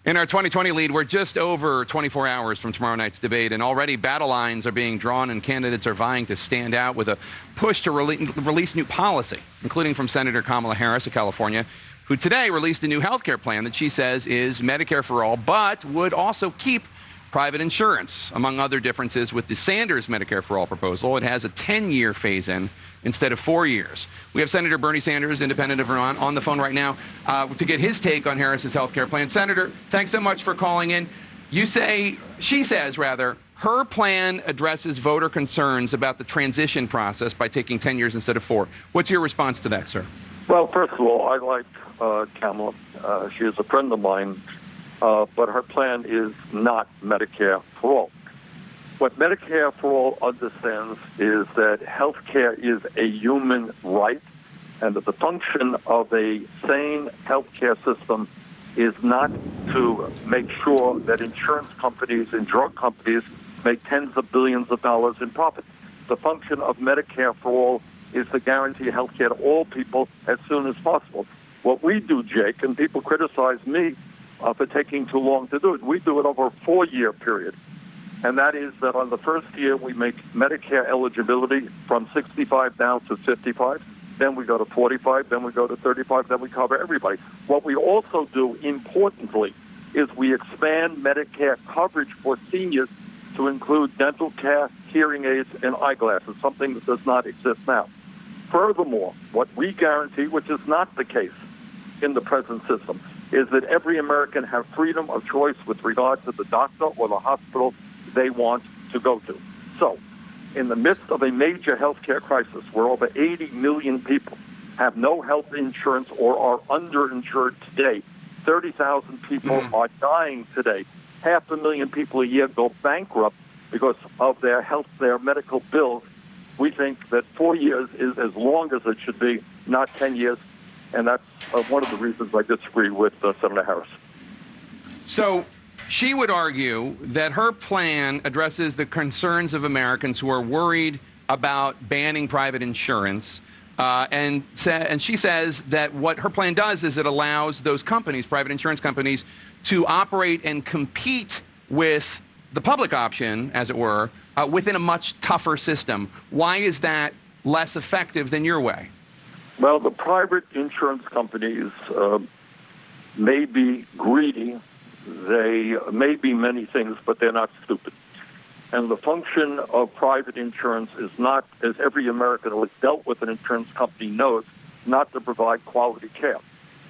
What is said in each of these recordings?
In our 2020 lead, we're just over 24 hours from tomorrow night's debate, and already battle lines are being drawn and candidates are vying to stand out with a push to release new policy, including from Senator Kamala Harris of California, who today released a new health care plan that she says is Medicare for all, but would also keep private insurance. Among other differences with the Sanders Medicare for All proposal, it has a 10-year phase-in instead of 4 years. We have Senator Bernie Sanders, independent of Vermont, on the phone right now to get his take on Harris's health care plan. Senator, thanks so much for calling in. She says, her plan addresses voter concerns about the transition process by taking 10 years instead of 4. What's your response to that, sir? Well, first of all, I like Kamala. She is a friend of mine, but her plan is not Medicare for all. What Medicare for all understands is that health care is a human right, and that the function of a sane health care system is not to make sure that insurance companies and drug companies make tens of billions of dollars in profit. The function of Medicare for all is to guarantee health care to all people as soon as possible. What we do, Jake, and people criticize me for taking too long to do it, we do it over a 4-year period. And that is that on the first year, we make Medicare eligibility from 65 down to 55. Then we go to 45. Then we go to 35. Then we cover everybody. What we also do, importantly, is we expand Medicare coverage for seniors to include dental care, hearing aids, and eyeglasses, something that does not exist now. Furthermore, what we guarantee, which is not the case in the present system, is that every American have freedom of choice with regard to the doctor or the hospital they want to go to. So, in the midst of a major health care crisis where over 80 million people have no health insurance or are underinsured today, 30,000 people are dying today, 500,000 people a year go bankrupt because of their medical bills, we think that 4 years is as long as it should be, not 10 years. And that's one of the reasons I disagree with Senator Harris. So she would argue that her plan addresses the concerns of Americans who are worried about banning private insurance. And she says that what her plan does is it allows those companies, private insurance companies, to operate and compete with the public option, as it were, within a much tougher system. Why is that less effective than your way? Well, the private insurance companies may be greedy. They may be many things, but they're not stupid. And the function of private insurance is not, as every American who has dealt with an insurance company knows, not to provide quality care.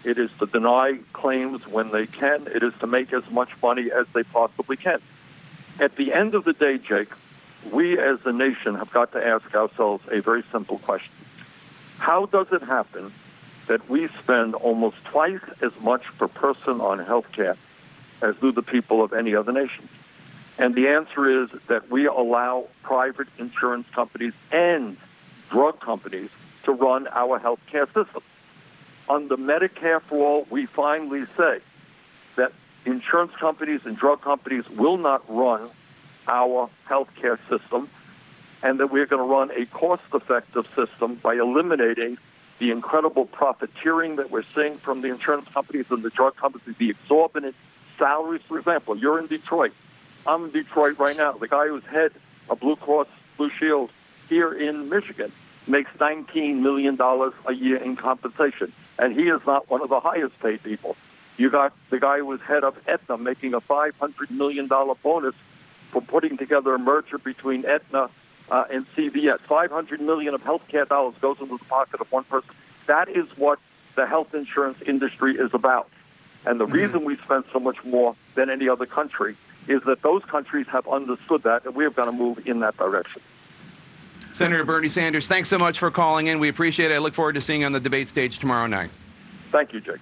It is to deny claims when they can. It is to make as much money as they possibly can. At the end of the day, Jake, we as a nation have got to ask ourselves a very simple question. How does it happen that we spend almost twice as much per person on health care as do the people of any other nation? And the answer is that we allow private insurance companies and drug companies to run our health care system. Under Medicare for All, we finally say that insurance companies and drug companies will not run our health care system, and that we're going to run a cost-effective system by eliminating the incredible profiteering that we're seeing from the insurance companies and the drug companies, the exorbitant salaries. For example, you're in Detroit. I'm in Detroit right now. The guy who's head of Blue Cross Blue Shield here in Michigan makes $19 million a year in compensation, and he is not one of the highest paid people. You got the guy who was head of Aetna making a $500 million bonus for putting together a merger between Aetna and CVS. $500 million of healthcare dollars goes into the pocket of one person. That is what the health insurance industry is about. And the reason we spend so much more than any other country is that those countries have understood that, and we have got to move in that direction. Senator Bernie Sanders, thanks so much for calling in. We appreciate it. I look forward to seeing you on the debate stage tomorrow night. Thank you, Jake.